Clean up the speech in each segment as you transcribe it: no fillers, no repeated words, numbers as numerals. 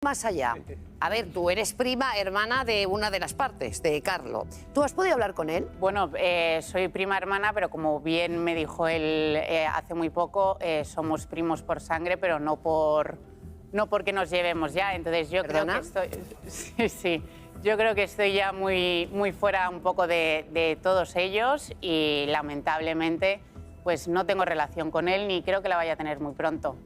más allá. A ver, tú eres prima hermana de una de las partes, de Carlo. ¿Tú has podido hablar con él? Bueno, soy prima hermana, pero como bien me dijo él hace muy poco, somos primos por sangre, pero no porque nos llevemos ya. Entonces yo ¿Perdona? creo que sí. Yo creo que estoy ya muy fuera un poco de todos ellos y lamentablemente pues no tengo relación con él ni creo que la vaya a tener muy pronto.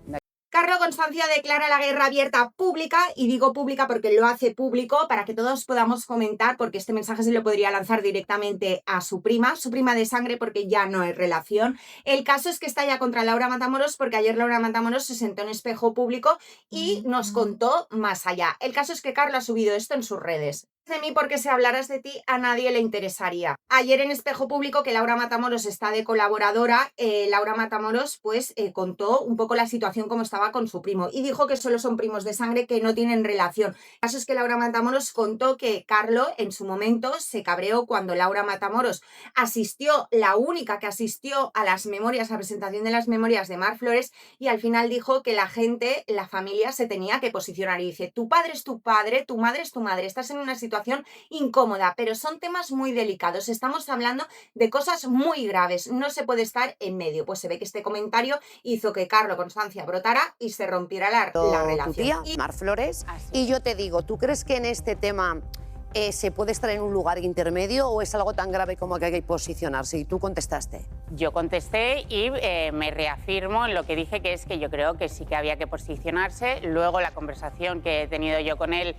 Carlo Constancia declara la guerra abierta pública, y digo pública porque lo hace público para que todos podamos comentar, porque este mensaje se lo podría lanzar directamente a su prima de sangre, porque ya no hay relación. El caso es que está ya contra Laura Matamoros, porque ayer Laura Matamoros se sentó en Espejo Público y nos contó más allá. El caso es que Carlo ha subido esto en sus redes. De mí, porque si hablaras de ti a nadie le interesaría. Ayer en Espejo Público, que Laura Matamoros está de colaboradora, Laura Matamoros pues contó un poco la situación como estaba con su primo y dijo que solo son primos de sangre, que no tienen relación. El caso es que Laura Matamoros contó que Carlo en su momento se cabreó cuando Laura Matamoros asistió, la única que asistió a las memorias, a la presentación de las memorias de Mar Flores, y al final dijo que la gente, la familia se tenía que posicionar y dice: tu padre es tu padre, tu madre es tu madre, estás en una situación incómoda, pero son temas muy delicados, estamos hablando de cosas muy graves, no se puede estar en medio. Pues se ve que este comentario hizo que Carlo Constancia brotara y se rompiera la relación. Tu tía, Mar Flores, y yo te digo, ¿tú crees que en este tema se puede estar en un lugar intermedio o es algo tan grave como que hay que posicionarse? Y tú contestaste. Yo contesté y me reafirmo en lo que dije, que es que yo creo que sí que había que posicionarse. Luego la conversación que he tenido yo con él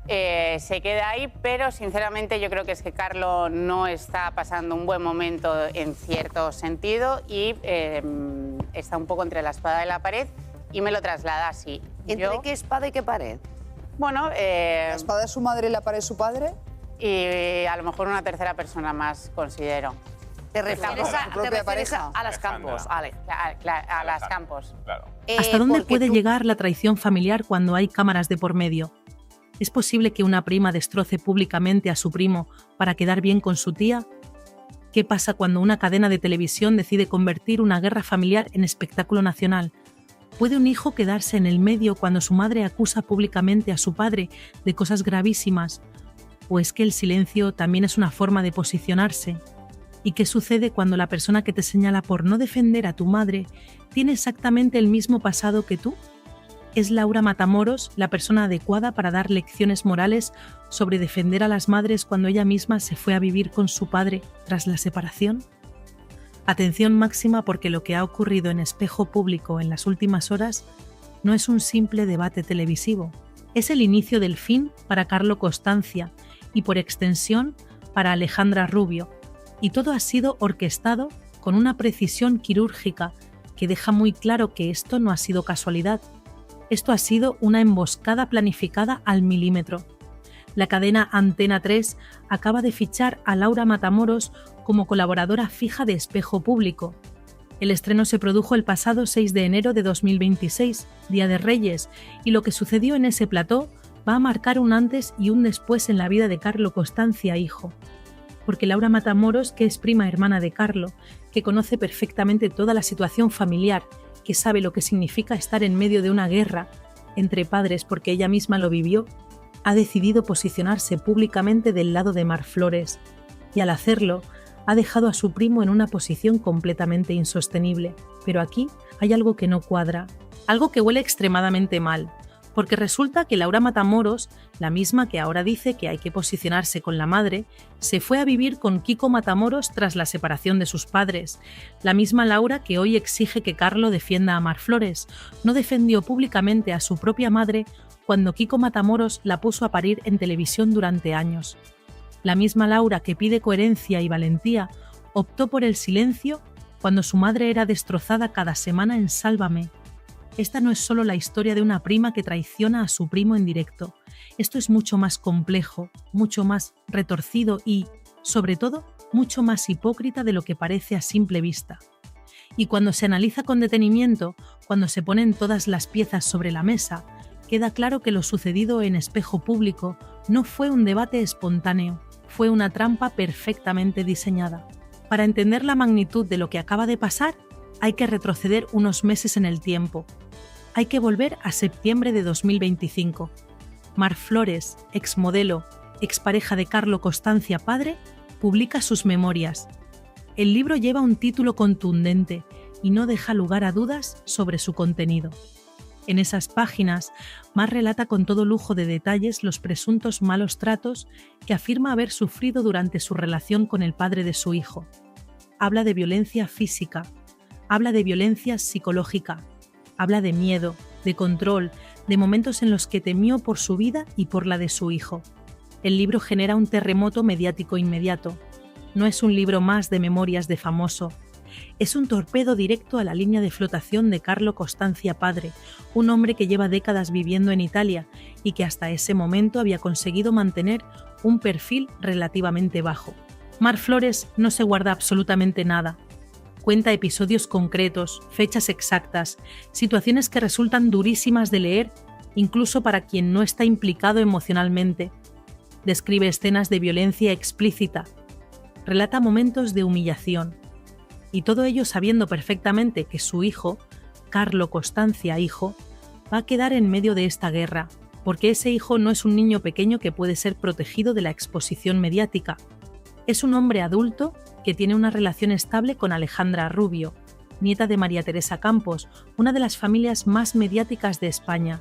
se queda ahí, pero sinceramente yo creo que es que Carlo no está pasando un buen momento en cierto sentido y está un poco entre la espada y la pared y me lo traslada así. ¿Entre qué espada y qué pared? Bueno, ¿la espada es su madre y la pared es su padre? Y a lo mejor una tercera persona más, considero. ¿Te refieres a las Campos? Ale. A las Campos. Claro. ¿Hasta dónde puede llegar la traición familiar cuando hay cámaras de por medio? ¿Es posible que una prima destroce públicamente a su primo para quedar bien con su tía? ¿Qué pasa cuando una cadena de televisión decide convertir una guerra familiar en espectáculo nacional? ¿Puede un hijo quedarse en el medio cuando su madre acusa públicamente a su padre de cosas gravísimas? ¿O es que el silencio también es una forma de posicionarse? ¿Y qué sucede cuando la persona que te señala por no defender a tu madre tiene exactamente el mismo pasado que tú? ¿Es Laura Matamoros la persona adecuada para dar lecciones morales sobre defender a las madres cuando ella misma se fue a vivir con su padre tras la separación? Atención máxima, porque lo que ha ocurrido en Espejo Público en las últimas horas no es un simple debate televisivo. Es el inicio del fin para Carlo Constancia y, por extensión, para Alejandra Rubio. Y todo ha sido orquestado con una precisión quirúrgica que deja muy claro que esto no ha sido casualidad. Esto ha sido una emboscada planificada al milímetro. La cadena Antena 3 acaba de fichar a Laura Matamoros como colaboradora fija de Espejo Público. El estreno se produjo el pasado 6 de enero de 2026, Día de Reyes, y lo que sucedió en ese plató va a marcar un antes y un después en la vida de Carlo Constancia, hijo. Porque Laura Matamoros, que es prima hermana de Carlo, que conoce perfectamente toda la situación familiar, que sabe lo que significa estar en medio de una guerra entre padres porque ella misma lo vivió, ha decidido posicionarse públicamente del lado de Mar Flores y al hacerlo ha dejado a su primo en una posición completamente insostenible. Pero aquí hay algo que no cuadra, algo que huele extremadamente mal, porque resulta que Laura Matamoros, la misma que ahora dice que hay que posicionarse con la madre, se fue a vivir con Kiko Matamoros tras la separación de sus padres. La misma Laura que hoy exige que Carlo defienda a Mar Flores, no defendió públicamente a su propia madre cuando Kiko Matamoros la puso a parir en televisión durante años. La misma Laura que pide coherencia y valentía optó por el silencio cuando su madre era destrozada cada semana en Sálvame. Esta no es solo la historia de una prima que traiciona a su primo en directo. Esto es mucho más complejo, mucho más retorcido y, sobre todo, mucho más hipócrita de lo que parece a simple vista. Y cuando se analiza con detenimiento, cuando se ponen todas las piezas sobre la mesa, queda claro que lo sucedido en Espejo Público no fue un debate espontáneo, fue una trampa perfectamente diseñada. Para entender la magnitud de lo que acaba de pasar, hay que retroceder unos meses en el tiempo. Hay que volver a septiembre de 2025. Mar Flores, exmodelo, expareja de Carlo Costancia padre, publica sus memorias. El libro lleva un título contundente y no deja lugar a dudas sobre su contenido. En esas páginas, Mar relata con todo lujo de detalles los presuntos malos tratos que afirma haber sufrido durante su relación con el padre de su hijo. Habla de violencia física, habla de violencia psicológica, habla de miedo, de control, de momentos en los que temió por su vida y por la de su hijo. El libro genera un terremoto mediático inmediato. No es un libro más de memorias de famoso. Es un torpedo directo a la línea de flotación de Carlo Costancia padre, un hombre que lleva décadas viviendo en Italia y que hasta ese momento había conseguido mantener un perfil relativamente bajo. Mar Flores no se guarda absolutamente nada. Cuenta episodios concretos, fechas exactas, situaciones que resultan durísimas de leer, incluso para quien no está implicado emocionalmente. Describe escenas de violencia explícita. Relata momentos de humillación. Y todo ello sabiendo perfectamente que su hijo, Carlo Costancia hijo, va a quedar en medio de esta guerra, porque ese hijo no es un niño pequeño que puede ser protegido de la exposición mediática. Es un hombre adulto que tiene una relación estable con Alejandra Rubio, nieta de María Teresa Campos, una de las familias más mediáticas de España.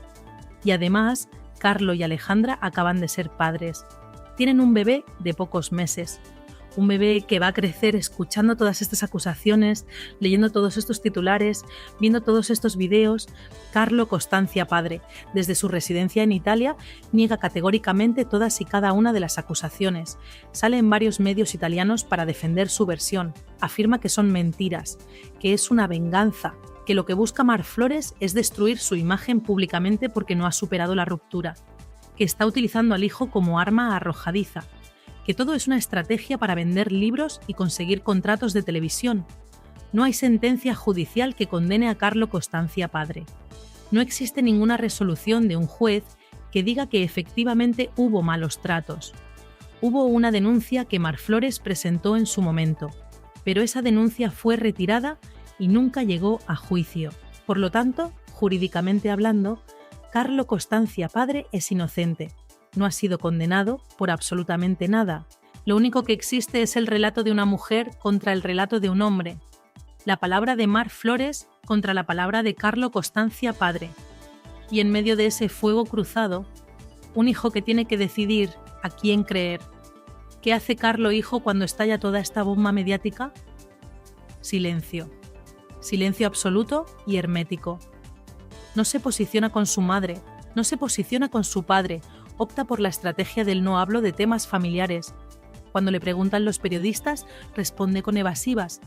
Y además, Carlo y Alejandra acaban de ser padres. Tienen un bebé de pocos meses. Un bebé que va a crecer escuchando todas estas acusaciones, leyendo todos estos titulares, viendo todos estos videos. Carlo Costancia padre, desde su residencia en Italia, niega categóricamente todas y cada una de las acusaciones. Sale en varios medios italianos para defender su versión. Afirma que son mentiras, que es una venganza, que lo que busca Mar Flores es destruir su imagen públicamente porque no ha superado la ruptura, que está utilizando al hijo como arma arrojadiza, que todo es una estrategia para vender libros y conseguir contratos de televisión. No hay sentencia judicial que condene a Carlo Costancia padre. No existe ninguna resolución de un juez que diga que efectivamente hubo malos tratos. Hubo una denuncia que Mar Flores presentó en su momento, pero esa denuncia fue retirada y nunca llegó a juicio. Por lo tanto, jurídicamente hablando, Carlo Costancia padre es inocente. No ha sido condenado por absolutamente nada. Lo único que existe es el relato de una mujer contra el relato de un hombre. La palabra de Mar Flores contra la palabra de Carlo Costancia padre. Y en medio de ese fuego cruzado, un hijo que tiene que decidir a quién creer. ¿Qué hace Carlo hijo cuando estalla toda esta bomba mediática? Silencio. Silencio absoluto y hermético. No se posiciona con su madre, no se posiciona con su padre. Opta por la estrategia del no hablo de temas familiares. Cuando le preguntan los periodistas, responde con evasivas.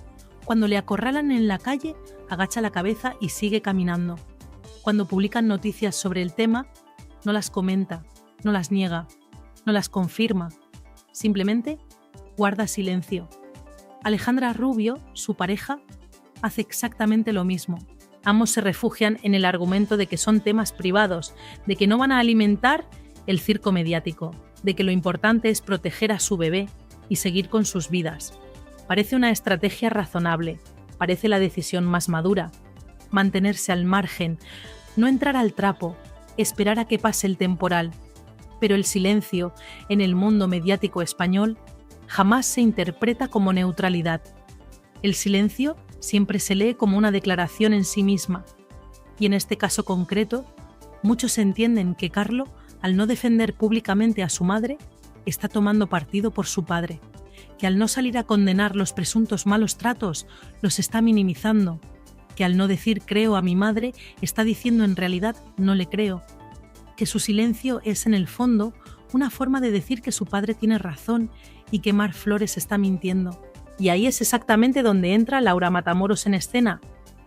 Cuando le acorralan en la calle, agacha la cabeza y sigue caminando. Cuando publican noticias sobre el tema, no las comenta, no las niega, no las confirma. Simplemente guarda silencio. Alejandra Rubio, su pareja, hace exactamente lo mismo. Ambos se refugian en el argumento de que son temas privados, de que no van a alimentar el circo mediático, de que lo importante es proteger a su bebé y seguir con sus vidas. Parece una estrategia razonable, parece la decisión más madura. Mantenerse al margen, no entrar al trapo, esperar a que pase el temporal. Pero el silencio, en el mundo mediático español, jamás se interpreta como neutralidad. El silencio siempre se lee como una declaración en sí misma. Y en este caso concreto, muchos entienden que Carlo, al no defender públicamente a su madre, está tomando partido por su padre, que al no salir a condenar los presuntos malos tratos, los está minimizando, que al no decir creo a mi madre, está diciendo en realidad no le creo, que su silencio es en el fondo una forma de decir que su padre tiene razón y que Mar Flores está mintiendo. Y ahí es exactamente donde entra Laura Matamoros en escena.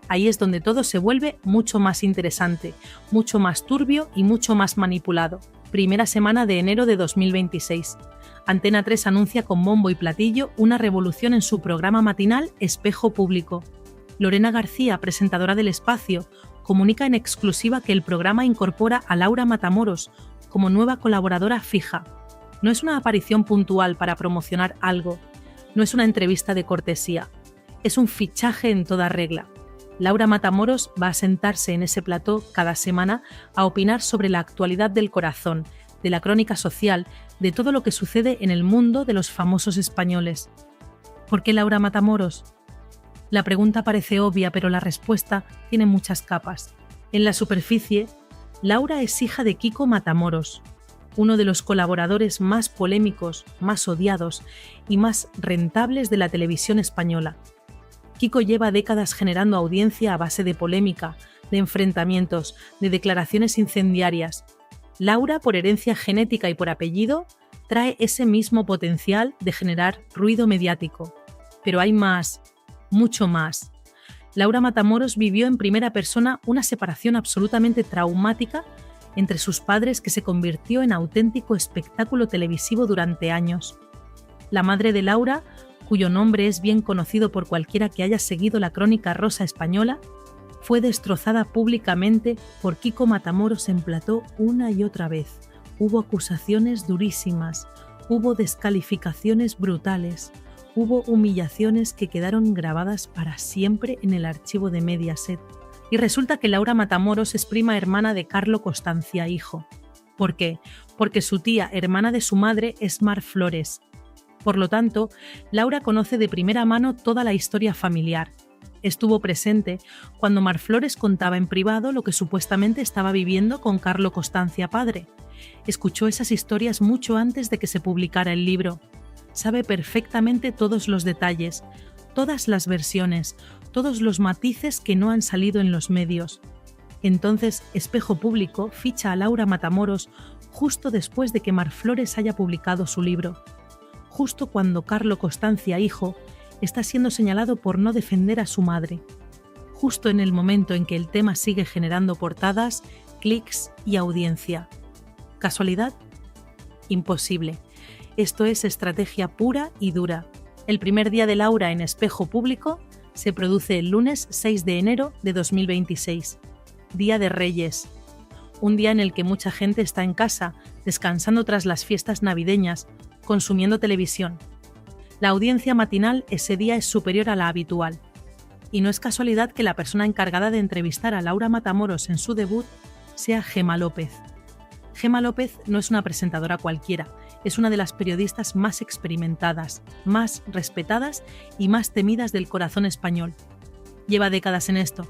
Ahí es donde todo se vuelve mucho más interesante, mucho más turbio y mucho más manipulado. Primera semana de enero de 2026. Antena 3 anuncia con bombo y platillo una revolución en su programa matinal Espejo Público. Lorena García, presentadora del espacio, comunica en exclusiva que el programa incorpora a Laura Matamoros como nueva colaboradora fija. No es una aparición puntual para promocionar algo, no es una entrevista de cortesía, es un fichaje en toda regla. Laura Matamoros va a sentarse en ese plató cada semana a opinar sobre la actualidad del corazón, de la crónica social, de todo lo que sucede en el mundo de los famosos españoles. ¿Por qué Laura Matamoros? La pregunta parece obvia, pero la respuesta tiene muchas capas. En la superficie, Laura es hija de Kiko Matamoros, uno de los colaboradores más polémicos, más odiados y más rentables de la televisión española. Kiko lleva décadas generando audiencia a base de polémica, de enfrentamientos, de declaraciones incendiarias. Laura, por herencia genética y por apellido, trae ese mismo potencial de generar ruido mediático. Pero hay más, mucho más. Laura Matamoros vivió en primera persona una separación absolutamente traumática entre sus padres que se convirtió en auténtico espectáculo televisivo durante años. La madre de Laura, cuyo nombre es bien conocido por cualquiera que haya seguido la crónica rosa española, fue destrozada públicamente por Kiko Matamoros en plató una y otra vez. Hubo acusaciones durísimas, hubo descalificaciones brutales, hubo humillaciones que quedaron grabadas para siempre en el archivo de Mediaset. Y resulta que Laura Matamoros es prima hermana de Carlo Constancia hijo. ¿Por qué? Porque su tía, hermana de su madre, es Mar Flores. Por lo tanto, Laura conoce de primera mano toda la historia familiar. Estuvo presente cuando Mar Flores contaba en privado lo que supuestamente estaba viviendo con Carlo Constancia padre. Escuchó esas historias mucho antes de que se publicara el libro. Sabe perfectamente todos los detalles, todas las versiones, todos los matices que no han salido en los medios. Entonces, Espejo Público ficha a Laura Matamoros justo después de que Mar Flores haya publicado su libro. Justo cuando Carlo Constancia hijo está siendo señalado por no defender a su madre. Justo en el momento en que el tema sigue generando portadas, clics y audiencia. ¿Casualidad? Imposible. Esto es estrategia pura y dura. El primer día de Laura en Espejo Público se produce el lunes 6 de enero de 2026, Día de Reyes. Un día en el que mucha gente está en casa, descansando tras las fiestas navideñas, consumiendo televisión. La audiencia matinal ese día es superior a la habitual. Y no es casualidad que la persona encargada de entrevistar a Laura Matamoros en su debut sea Gemma López. Gemma López no es una presentadora cualquiera, es una de las periodistas más experimentadas, más respetadas y más temidas del corazón español. Lleva décadas en esto.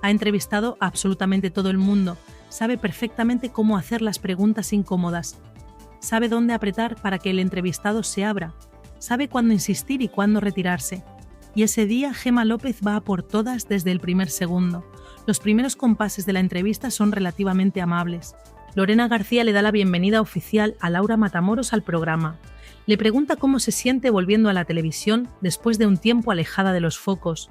Ha entrevistado a absolutamente todo el mundo, sabe perfectamente cómo hacer las preguntas incómodas. Sabe dónde apretar para que el entrevistado se abra. Sabe cuándo insistir y cuándo retirarse. Y ese día Gemma López va a por todas desde el primer segundo. Los primeros compases de la entrevista son relativamente amables. Lorena García le da la bienvenida oficial a Laura Matamoros al programa. Le pregunta cómo se siente volviendo a la televisión después de un tiempo alejada de los focos.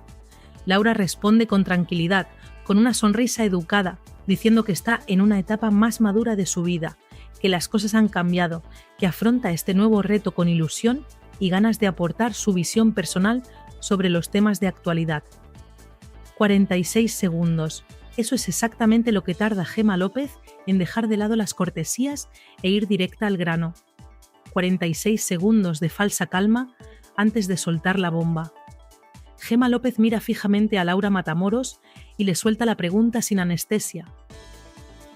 Laura responde con tranquilidad, con una sonrisa educada, diciendo que está en una etapa más madura de su vida, que las cosas han cambiado, que afronta este nuevo reto con ilusión y ganas de aportar su visión personal sobre los temas de actualidad. 46 segundos. Eso es exactamente lo que tarda Gemma López en dejar de lado las cortesías e ir directa al grano. 46 segundos de falsa calma antes de soltar la bomba. Gemma López mira fijamente a Laura Matamoros y le suelta la pregunta sin anestesia.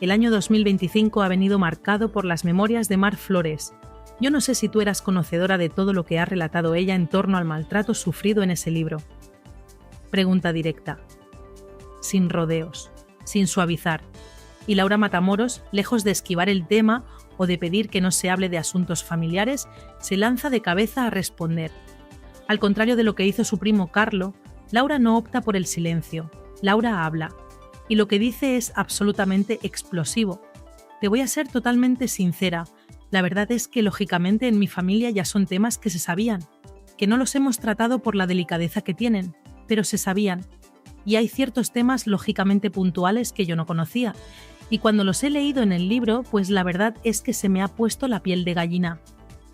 El año 2025 ha venido marcado por las memorias de Mar Flores. Yo no sé si tú eras conocedora de todo lo que ha relatado ella en torno al maltrato sufrido en ese libro. Pregunta directa. Sin rodeos, sin suavizar. Y Laura Matamoros, lejos de esquivar el tema o de pedir que no se hable de asuntos familiares, se lanza de cabeza a responder. Al contrario de lo que hizo su primo Carlo, Laura no opta por el silencio. Laura habla. Y lo que dice es absolutamente explosivo. Te voy a ser totalmente sincera. La verdad es que lógicamente en mi familia ya son temas que se sabían, que no los hemos tratado por la delicadeza que tienen, pero se sabían. Y hay ciertos temas lógicamente puntuales que yo no conocía. Y cuando los he leído en el libro, pues la verdad es que se me ha puesto la piel de gallina.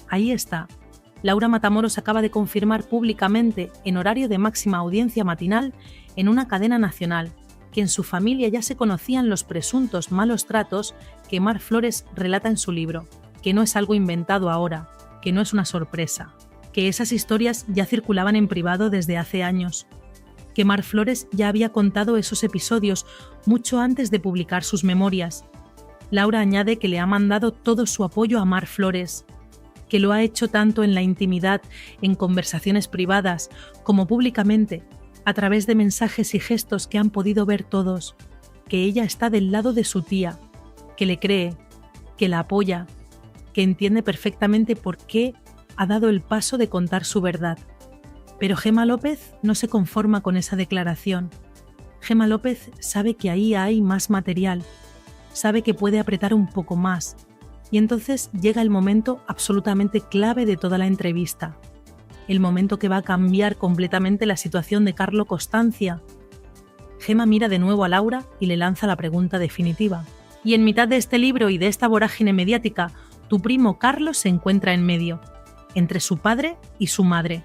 Ahí está. Laura Matamoros acaba de confirmar públicamente, en horario de máxima audiencia matinal, en una cadena nacional, que en su familia ya se conocían los presuntos malos tratos que Mar Flores relata en su libro, que no es algo inventado ahora, que no es una sorpresa, que esas historias ya circulaban en privado desde hace años, que Mar Flores ya había contado esos episodios mucho antes de publicar sus memorias, Laura añade que le ha mandado todo su apoyo a Mar Flores, que lo ha hecho tanto en la intimidad, en conversaciones privadas, como públicamente, a través de mensajes y gestos que han podido ver todos, que ella está del lado de su tía, que le cree, que la apoya, que entiende perfectamente por qué ha dado el paso de contar su verdad. Pero Gemma López no se conforma con esa declaración. Gemma López sabe que ahí hay más material, sabe que puede apretar un poco más, y entonces llega el momento absolutamente clave de toda la entrevista, el momento que va a cambiar completamente la situación de Carlo Costanza. Gemma mira de nuevo a Laura y le lanza la pregunta definitiva. Y en mitad de este libro y de esta vorágine mediática, tu primo Carlos se encuentra en medio, entre su padre y su madre.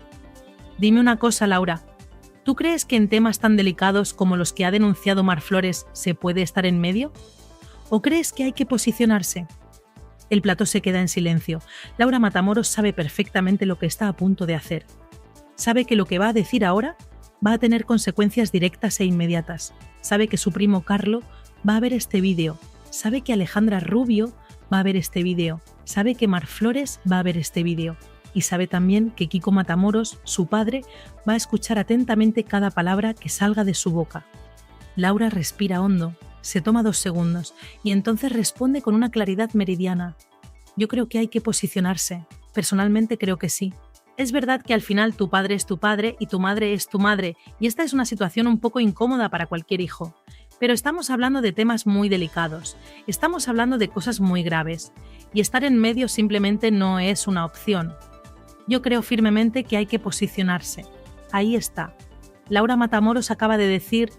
Dime una cosa, Laura, ¿tú crees que en temas tan delicados como los que ha denunciado Mar Flores se puede estar en medio? ¿O crees que hay que posicionarse? El plató se queda en silencio. Laura Matamoros sabe perfectamente lo que está a punto de hacer. Sabe que lo que va a decir ahora va a tener consecuencias directas e inmediatas. Sabe que su primo Carlo va a ver este vídeo. Sabe que Alejandra Rubio va a ver este vídeo. Sabe que Mar Flores va a ver este vídeo. Y sabe también que Kiko Matamoros, su padre, va a escuchar atentamente cada palabra que salga de su boca. Laura respira hondo. Se toma 2 segundos y entonces responde con una claridad meridiana. Yo creo que hay que posicionarse. Personalmente creo que sí. Es verdad que al final tu padre es tu padre y tu madre es tu madre, y esta es una situación un poco incómoda para cualquier hijo. Pero estamos hablando de temas muy delicados, estamos hablando de cosas muy graves, y estar en medio simplemente no es una opción. Yo creo firmemente que hay que posicionarse. Ahí está. Laura Matamoros acaba de decir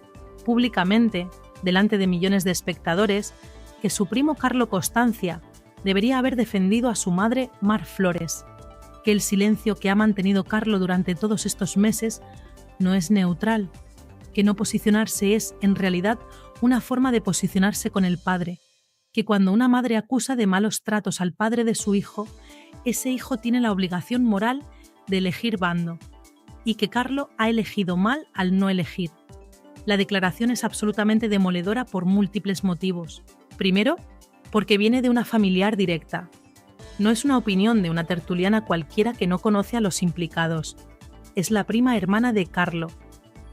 públicamente, delante de millones de espectadores, que su primo Carlo Costanza debería haber defendido a su madre Mar Flores, que el silencio que ha mantenido Carlo durante todos estos meses no es neutral, que no posicionarse es, en realidad, una forma de posicionarse con el padre, que cuando una madre acusa de malos tratos al padre de su hijo, ese hijo tiene la obligación moral de elegir bando, y que Carlo ha elegido mal al no elegir. La declaración es absolutamente demoledora por múltiples motivos. Primero, porque viene de una familiar directa. No es una opinión de una tertuliana cualquiera que no conoce a los implicados. Es la prima hermana de Carlo.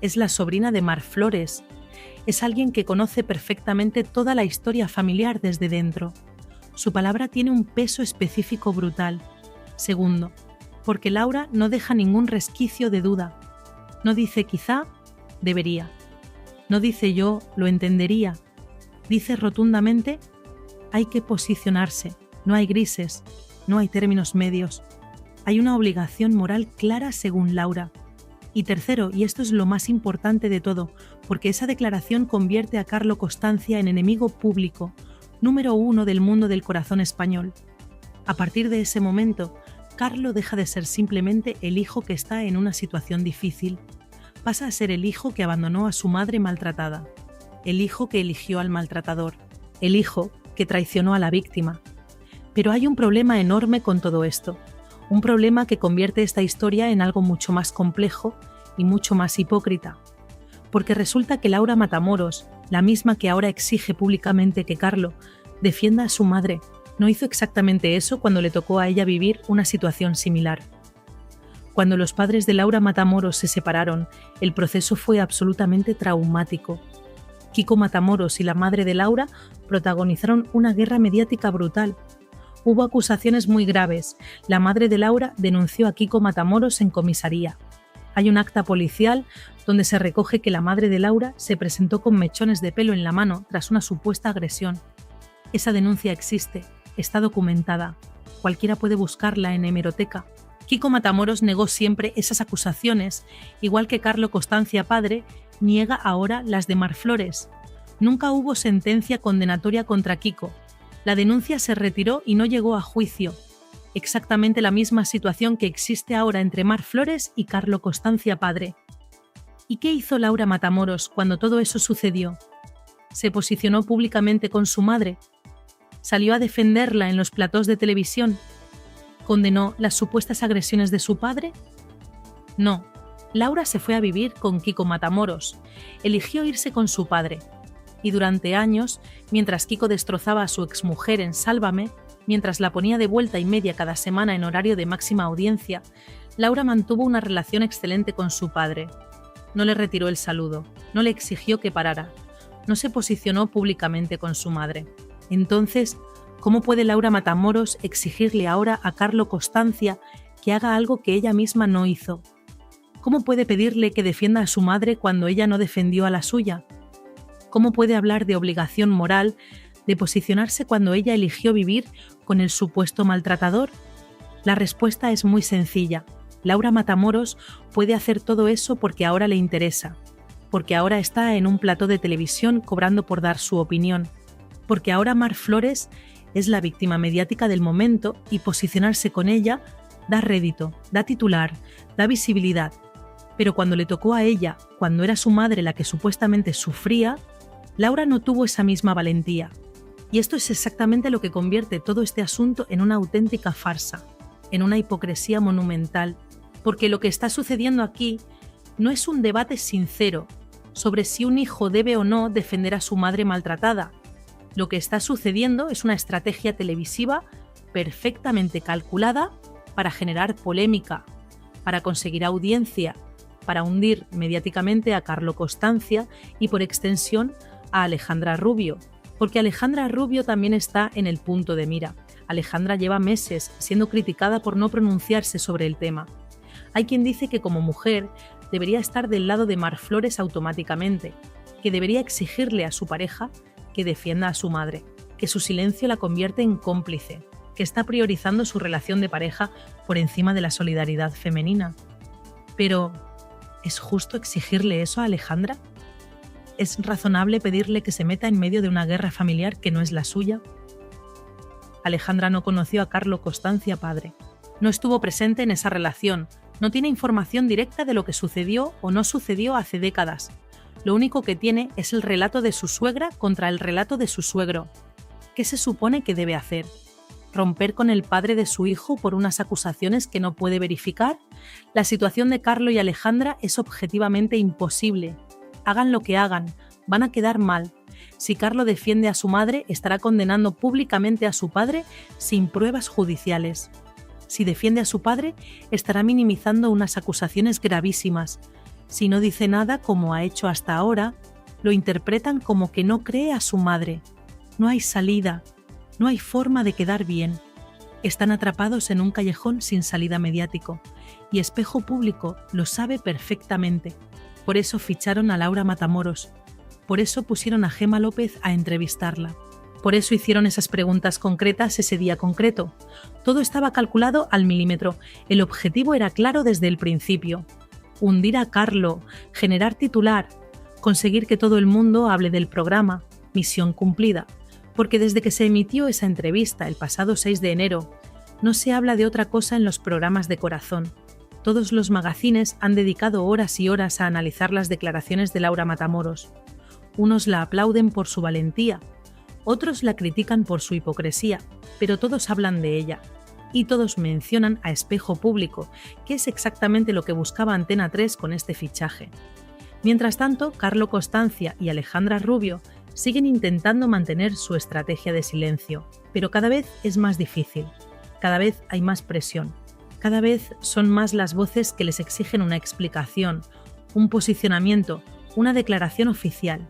Es la sobrina de Mar Flores. Es alguien que conoce perfectamente toda la historia familiar desde dentro. Su palabra tiene un peso específico brutal. Segundo, porque Laura no deja ningún resquicio de duda. No dice quizá, debería. No dice yo, lo entendería. Dice rotundamente, hay que posicionarse, no hay grises, no hay términos medios. Hay una obligación moral clara según Laura. Y tercero, y esto es lo más importante de todo, porque esa declaración convierte a Carlo Costanza en enemigo público, número 1 del mundo del corazón español. A partir de ese momento, Carlo deja de ser simplemente el hijo que está en una situación difícil. Pasa a ser el hijo que abandonó a su madre maltratada, el hijo que eligió al maltratador, el hijo que traicionó a la víctima. Pero hay un problema enorme con todo esto, un problema que convierte esta historia en algo mucho más complejo y mucho más hipócrita, porque resulta que Laura Matamoros, la misma que ahora exige públicamente que Carlo defienda a su madre, no hizo exactamente eso cuando le tocó a ella vivir una situación similar. Cuando los padres de Laura Matamoros se separaron, el proceso fue absolutamente traumático. Kiko Matamoros y la madre de Laura protagonizaron una guerra mediática brutal. Hubo acusaciones muy graves. La madre de Laura denunció a Kiko Matamoros en comisaría. Hay un acta policial donde se recoge que la madre de Laura se presentó con mechones de pelo en la mano tras una supuesta agresión. Esa denuncia existe, está documentada. Cualquiera puede buscarla en hemeroteca. Kiko Matamoros negó siempre esas acusaciones, igual que Carlo Costanza padre niega ahora las de Mar Flores. Nunca hubo sentencia condenatoria contra Kiko. La denuncia se retiró y no llegó a juicio. Exactamente la misma situación que existe ahora entre Mar Flores y Carlo Costanza padre. ¿Y qué hizo Laura Matamoros cuando todo eso sucedió? ¿Se posicionó públicamente con su madre? ¿Salió a defenderla en los platós de televisión? ¿Condenó las supuestas agresiones de su padre? No, Laura se fue a vivir con Kiko Matamoros. Eligió irse con su padre. Y durante años, mientras Kiko destrozaba a su exmujer en Sálvame, mientras la ponía de vuelta y media cada semana en horario de máxima audiencia, Laura mantuvo una relación excelente con su padre. No le retiró el saludo, no le exigió que parara, no se posicionó públicamente con su madre. Entonces, ¿cómo puede Laura Matamoros exigirle ahora a Carlo Costanza que haga algo que ella misma no hizo? ¿Cómo puede pedirle que defienda a su madre cuando ella no defendió a la suya? ¿Cómo puede hablar de obligación moral de posicionarse cuando ella eligió vivir con el supuesto maltratador? La respuesta es muy sencilla. Laura Matamoros puede hacer todo eso porque ahora le interesa, porque ahora está en un plató de televisión cobrando por dar su opinión, porque ahora Mar Flores es la víctima mediática del momento y posicionarse con ella da rédito, da titular, da visibilidad. Pero cuando le tocó a ella, cuando era su madre la que supuestamente sufría, Laura no tuvo esa misma valentía. Y esto es exactamente lo que convierte todo este asunto en una auténtica farsa, en una hipocresía monumental, porque lo que está sucediendo aquí no es un debate sincero sobre si un hijo debe o no defender a su madre maltratada. Lo que está sucediendo es una estrategia televisiva perfectamente calculada para generar polémica, para conseguir audiencia, para hundir mediáticamente a Carlo Costanza y por extensión a Alejandra Rubio, porque Alejandra Rubio también está en el punto de mira. Alejandra lleva meses siendo criticada por no pronunciarse sobre el tema. Hay quien dice que como mujer debería estar del lado de Mar Flores automáticamente, que debería exigirle a su pareja que defienda a su madre, que su silencio la convierte en cómplice, que está priorizando su relación de pareja por encima de la solidaridad femenina. Pero, ¿es justo exigirle eso a Alejandra? ¿Es razonable pedirle que se meta en medio de una guerra familiar que no es la suya? Alejandra no conoció a Carlo Costanza padre. No estuvo presente en esa relación, no tiene información directa de lo que sucedió o no sucedió hace décadas. Lo único que tiene es el relato de su suegra contra el relato de su suegro. ¿Qué se supone que debe hacer? ¿Romper con el padre de su hijo por unas acusaciones que no puede verificar? La situación de Carlo y Alejandra es objetivamente imposible. Hagan lo que hagan, van a quedar mal. Si Carlo defiende a su madre, estará condenando públicamente a su padre sin pruebas judiciales. Si defiende a su padre, estará minimizando unas acusaciones gravísimas. Si no dice nada, como ha hecho hasta ahora, lo interpretan como que no cree a su madre. No hay salida, no hay forma de quedar bien. Están atrapados en un callejón sin salida mediático, y Espejo Público lo sabe perfectamente. Por eso ficharon a Laura Matamoros, por eso pusieron a Gemma López a entrevistarla. Por eso hicieron esas preguntas concretas ese día concreto. Todo estaba calculado al milímetro. El objetivo era claro desde el principio. Hundir a Carlo, generar titular, conseguir que todo el mundo hable del programa. Misión cumplida. Porque desde que se emitió esa entrevista el pasado 6 de enero, no se habla de otra cosa en los programas de corazón. Todos los magazines han dedicado horas y horas a analizar las declaraciones de Laura Matamoros. Unos la aplauden por su valentía, otros la critican por su hipocresía, pero todos hablan de ella. Y todos mencionan a Espejo Público, que es exactamente lo que buscaba Antena 3 con este fichaje. Mientras tanto, Carlo Costanza y Alejandra Rubio siguen intentando mantener su estrategia de silencio, pero cada vez es más difícil, cada vez hay más presión, cada vez son más las voces que les exigen una explicación, un posicionamiento, una declaración oficial.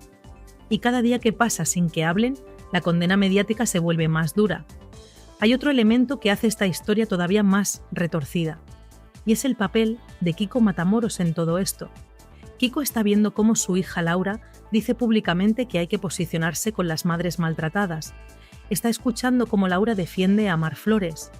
Y cada día que pasa sin que hablen, la condena mediática se vuelve más dura. Hay otro elemento que hace esta historia todavía más retorcida, y es el papel de Kiko Matamoros en todo esto. Kiko está viendo cómo su hija Laura dice públicamente que hay que posicionarse con las madres maltratadas. Está escuchando cómo Laura defiende a Mar Flores,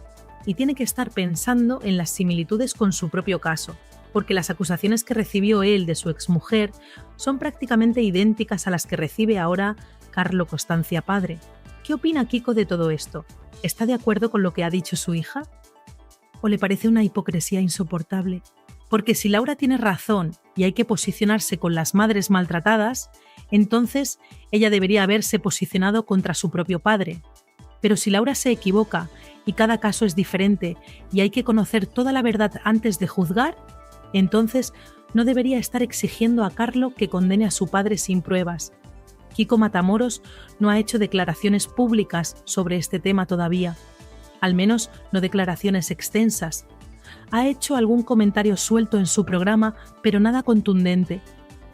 y tiene que estar pensando en las similitudes con su propio caso, porque las acusaciones que recibió él de su exmujer son prácticamente idénticas a las que recibe ahora Carlo Costanza padre. ¿Qué opina Kiko de todo esto? ¿Está de acuerdo con lo que ha dicho su hija? ¿O le parece una hipocresía insoportable? Porque si Laura tiene razón y hay que posicionarse con las madres maltratadas, entonces ella debería haberse posicionado contra su propio padre. Pero si Laura se equivoca y cada caso es diferente y hay que conocer toda la verdad antes de juzgar, entonces no debería estar exigiendo a Carlo que condene a su padre sin pruebas. Kiko Matamoros no ha hecho declaraciones públicas sobre este tema todavía, al menos no declaraciones extensas. Ha hecho algún comentario suelto en su programa, pero nada contundente,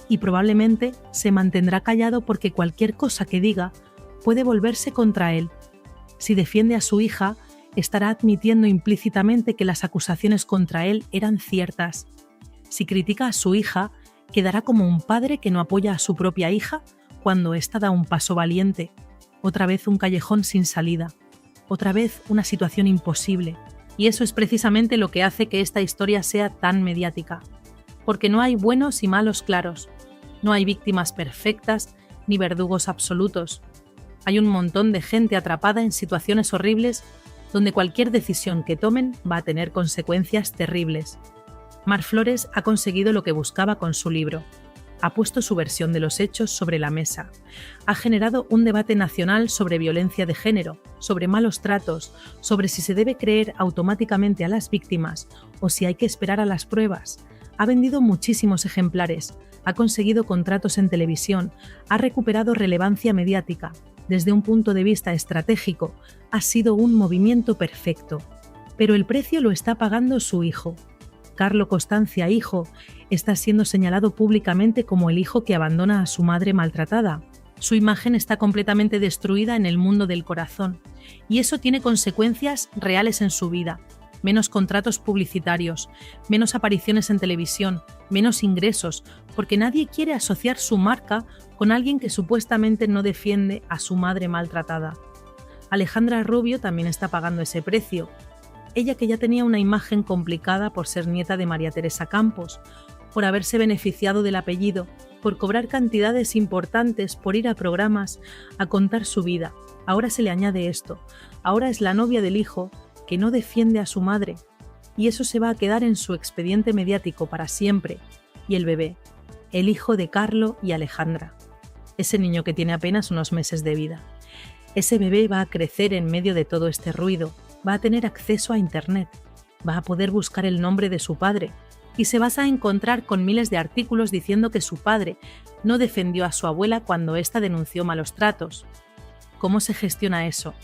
y probablemente se mantendrá callado porque cualquier cosa que diga puede volverse contra él. Si defiende a su hija, estará admitiendo implícitamente que las acusaciones contra él eran ciertas. Si critica a su hija, quedará como un padre que no apoya a su propia hija cuando ésta da un paso valiente. Otra vez un callejón sin salida. Otra vez una situación imposible. Y eso es precisamente lo que hace que esta historia sea tan mediática. Porque no hay buenos y malos claros. No hay víctimas perfectas ni verdugos absolutos. Hay un montón de gente atrapada en situaciones horribles donde cualquier decisión que tomen va a tener consecuencias terribles. Mar Flores ha conseguido lo que buscaba con su libro. Ha puesto su versión de los hechos sobre la mesa. Ha generado un debate nacional sobre violencia de género, sobre malos tratos, sobre si se debe creer automáticamente a las víctimas o si hay que esperar a las pruebas. Ha vendido muchísimos ejemplares, ha conseguido contratos en televisión, ha recuperado relevancia mediática. Desde un punto de vista estratégico, ha sido un movimiento perfecto. Pero el precio lo está pagando su hijo. Carlo Costancia, hijo, está siendo señalado públicamente como el hijo que abandona a su madre maltratada. Su imagen está completamente destruida en el mundo del corazón, y eso tiene consecuencias reales en su vida. Menos contratos publicitarios, menos apariciones en televisión, menos ingresos, porque nadie quiere asociar su marca con alguien que supuestamente no defiende a su madre maltratada. Alejandra Rubio también está pagando ese precio. Ella, que ya tenía una imagen complicada por ser nieta de María Teresa Campos, por haberse beneficiado del apellido, por cobrar cantidades importantes por ir a programas a contar su vida. Ahora se le añade esto. Ahora es la novia del hijo que no defiende a su madre, y eso se va a quedar en su expediente mediático para siempre. Y el bebé, el hijo de Carlo y Alejandra, ese niño que tiene apenas unos meses de vida. Ese bebé va a crecer en medio de todo este ruido, va a tener acceso a Internet, va a poder buscar el nombre de su padre y se va a encontrar con miles de artículos diciendo que su padre no defendió a su abuela cuando ésta denunció malos tratos. ¿Cómo se gestiona eso?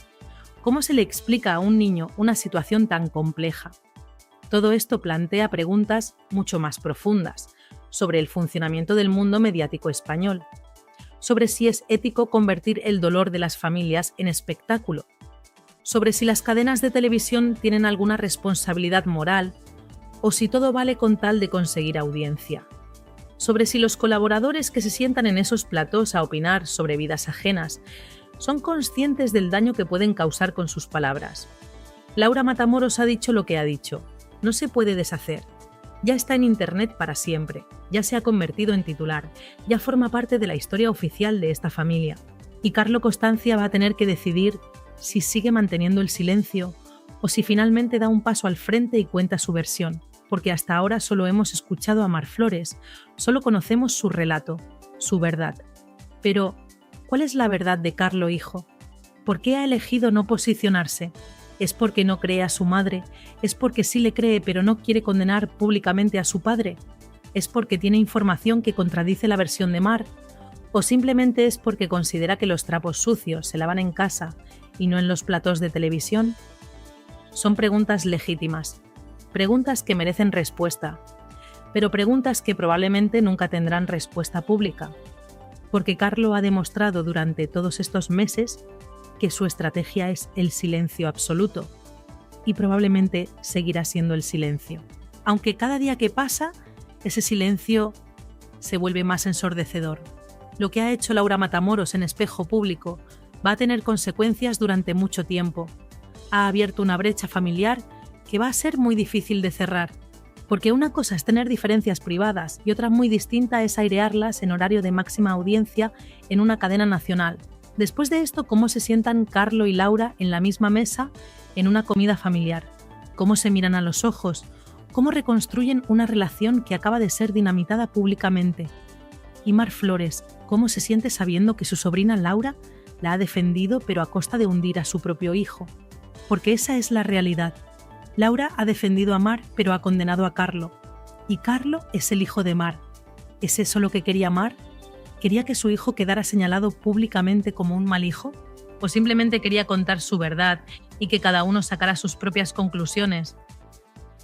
¿Cómo se le explica a un niño una situación tan compleja? Todo esto plantea preguntas mucho más profundas sobre el funcionamiento del mundo mediático español, sobre si es ético convertir el dolor de las familias en espectáculo, sobre si las cadenas de televisión tienen alguna responsabilidad moral o si todo vale con tal de conseguir audiencia, sobre si los colaboradores que se sientan en esos platós a opinar sobre vidas ajenas son conscientes del daño que pueden causar con sus palabras. Laura Matamoros ha dicho lo que ha dicho. No se puede deshacer. Ya está en Internet para siempre. Ya se ha convertido en titular. Ya forma parte de la historia oficial de esta familia. Y Carlo Costancia va a tener que decidir si sigue manteniendo el silencio o si finalmente da un paso al frente y cuenta su versión. Porque hasta ahora solo hemos escuchado a Mar Flores. Solo conocemos su relato, su verdad. Pero ¿cuál es la verdad de Carlo, hijo? ¿Por qué ha elegido no posicionarse? ¿Es porque no cree a su madre? ¿Es porque sí le cree pero no quiere condenar públicamente a su padre? ¿Es porque tiene información que contradice la versión de Mar? ¿O simplemente es porque considera que los trapos sucios se lavan en casa y no en los platós de televisión? Son preguntas legítimas, preguntas que merecen respuesta, pero preguntas que probablemente nunca tendrán respuesta pública. Porque Carlo ha demostrado durante todos estos meses que su estrategia es el silencio absoluto y probablemente seguirá siendo el silencio. Aunque cada día que pasa, ese silencio se vuelve más ensordecedor. Lo que ha hecho Laura Matamoros en Espejo Público va a tener consecuencias durante mucho tiempo. Ha abierto una brecha familiar que va a ser muy difícil de cerrar. Porque una cosa es tener diferencias privadas y otra muy distinta es airearlas en horario de máxima audiencia en una cadena nacional. Después de esto, ¿cómo se sientan Carlo y Laura en la misma mesa en una comida familiar? ¿Cómo se miran a los ojos? ¿Cómo reconstruyen una relación que acaba de ser dinamitada públicamente? Y Mar Flores, ¿cómo se siente sabiendo que su sobrina Laura la ha defendido pero a costa de hundir a su propio hijo? Porque esa es la realidad. Laura ha defendido a Mar, pero ha condenado a Carlo. Y Carlo es el hijo de Mar. ¿Es eso lo que quería Mar? ¿Quería que su hijo quedara señalado públicamente como un mal hijo? ¿O simplemente quería contar su verdad y que cada uno sacara sus propias conclusiones?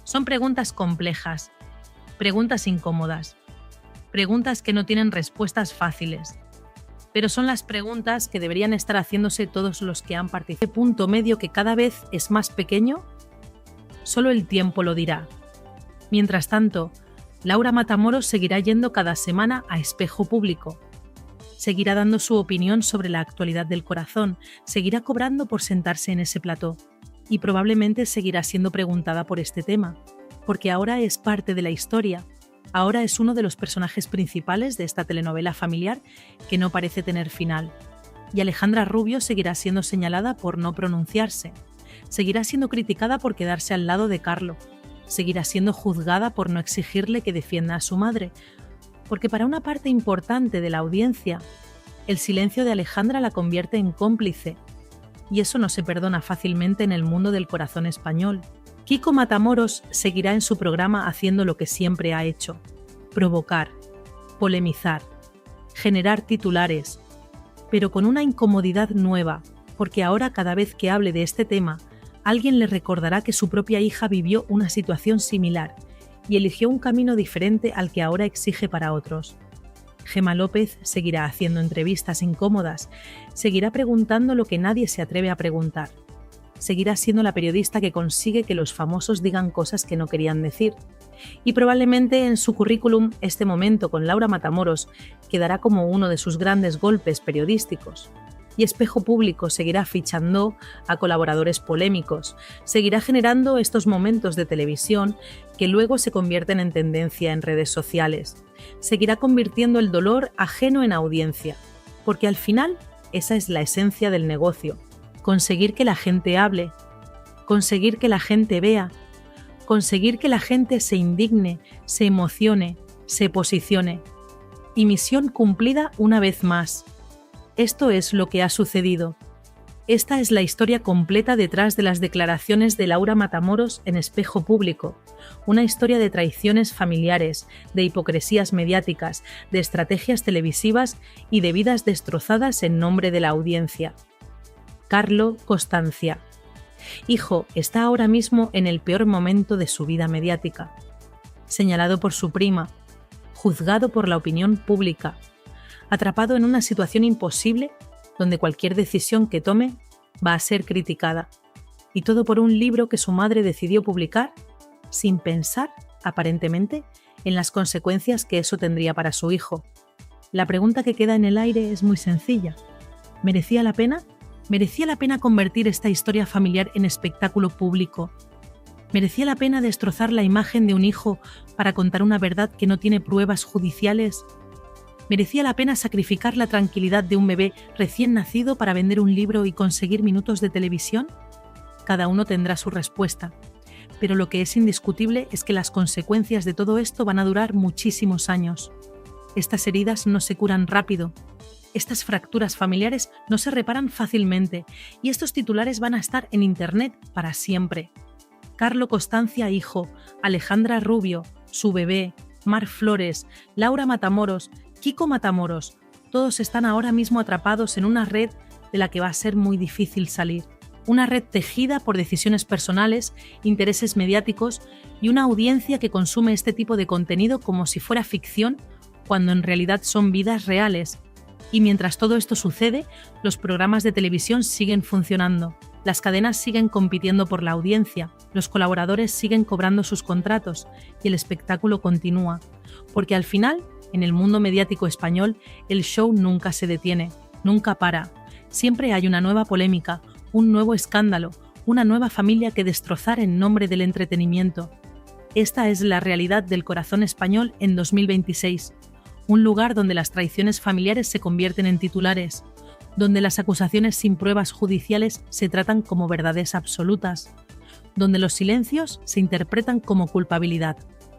Son preguntas complejas, preguntas incómodas, preguntas que no tienen respuestas fáciles, pero son las preguntas que deberían estar haciéndose todos los que han participado. ¿Qué punto medio que cada vez es más pequeño? Solo el tiempo lo dirá. Mientras tanto, Laura Matamoros seguirá yendo cada semana a Espejo Público. Seguirá dando su opinión sobre la actualidad del corazón, seguirá cobrando por sentarse en ese plató y probablemente seguirá siendo preguntada por este tema, porque ahora es parte de la historia, ahora es uno de los personajes principales de esta telenovela familiar que no parece tener final. Y Alejandra Rubio seguirá siendo señalada por no pronunciarse, seguirá siendo criticada por quedarse al lado de Carlo, seguirá siendo juzgada por no exigirle que defienda a su madre, porque para una parte importante de la audiencia, el silencio de Alejandra la convierte en cómplice, y eso no se perdona fácilmente en el mundo del corazón español. Kiko Matamoros seguirá en su programa haciendo lo que siempre ha hecho: provocar, polemizar, generar titulares, pero con una incomodidad nueva, porque ahora cada vez que hable de este tema, alguien le recordará que su propia hija vivió una situación similar y eligió un camino diferente al que ahora exige para otros. Gemma López seguirá haciendo entrevistas incómodas, seguirá preguntando lo que nadie se atreve a preguntar. Seguirá siendo la periodista que consigue que los famosos digan cosas que no querían decir. Y probablemente en su currículum este momento con Laura Matamoros quedará como uno de sus grandes golpes periodísticos. Y Espejo Público seguirá fichando a colaboradores polémicos, seguirá generando estos momentos de televisión que luego se convierten en tendencia en redes sociales. Seguirá convirtiendo el dolor ajeno en audiencia, porque al final esa es la esencia del negocio: conseguir que la gente hable, conseguir que la gente vea, conseguir que la gente se indigne, se emocione, se posicione. Y misión cumplida una vez más. Esto es lo que ha sucedido. Esta es la historia completa detrás de las declaraciones de Laura Matamoros en Espejo Público. Una historia de traiciones familiares, de hipocresías mediáticas, de estrategias televisivas y de vidas destrozadas en nombre de la audiencia. Carlo Costancia. Hijo está ahora mismo en el peor momento de su vida mediática. Señalado por su prima, juzgado por la opinión pública, atrapado en una situación imposible donde cualquier decisión que tome va a ser criticada. Y todo por un libro que su madre decidió publicar sin pensar, aparentemente, en las consecuencias que eso tendría para su hijo. La pregunta que queda en el aire es muy sencilla. ¿Merecía la pena? ¿Merecía la pena convertir esta historia familiar en espectáculo público? ¿Merecía la pena destrozar la imagen de un hijo para contar una verdad que no tiene pruebas judiciales? ¿Merecía la pena sacrificar la tranquilidad de un bebé recién nacido para vender un libro y conseguir minutos de televisión? Cada uno tendrá su respuesta, pero lo que es indiscutible es que las consecuencias de todo esto van a durar muchísimos años. Estas heridas no se curan rápido, estas fracturas familiares no se reparan fácilmente y estos titulares van a estar en Internet para siempre. Carlo Costancia hijo, Alejandra Rubio, su bebé, Mar Flores, Laura Matamoros, Kiko Matamoros, todos están ahora mismo atrapados en una red de la que va a ser muy difícil salir. Una red tejida por decisiones personales, intereses mediáticos y una audiencia que consume este tipo de contenido como si fuera ficción, cuando en realidad son vidas reales. Y mientras todo esto sucede, los programas de televisión siguen funcionando, las cadenas siguen compitiendo por la audiencia, los colaboradores siguen cobrando sus contratos y el espectáculo continúa. Porque al final, en el mundo mediático español, el show nunca se detiene, nunca para. Siempre hay una nueva polémica, un nuevo escándalo, una nueva familia que destrozar en nombre del entretenimiento. Esta es la realidad del corazón español en 2026. Un lugar donde las traiciones familiares se convierten en titulares, donde las acusaciones sin pruebas judiciales se tratan como verdades absolutas, donde los silencios se interpretan como culpabilidad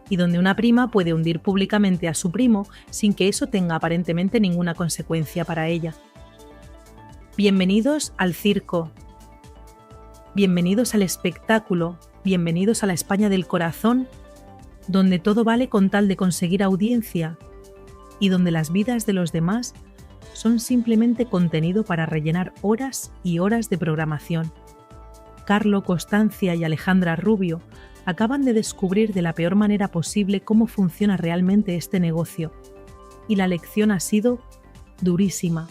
y donde una prima puede hundir públicamente a su primo sin que eso tenga aparentemente ninguna consecuencia para ella. Bienvenidos al circo. Bienvenidos al espectáculo. Bienvenidos a la España del corazón, donde todo vale con tal de conseguir audiencia. y donde las vidas de los demás son simplemente contenido para rellenar horas y horas de programación. Carlo, Constancia y Alejandra Rubio acaban de descubrir de la peor manera posible cómo funciona realmente este negocio. Y la lección ha sido durísima.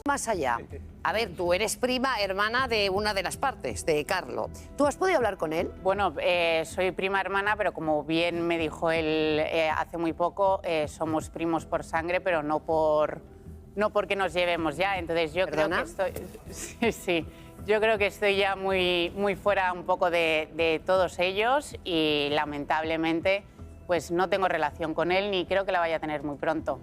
Más allá. A ver, tú eres prima hermana de una de las partes, de Carlo. ¿Tú has podido hablar con él? Bueno, soy prima hermana, pero como bien me dijo él hace muy poco, somos primos por sangre, pero no porque nos llevemos ya. Entonces yo ¿Perdona? creo que estoy... Sí. Yo creo que estoy ya muy fuera un poco de todos ellos y lamentablemente pues no tengo relación con él ni creo que la vaya a tener muy pronto.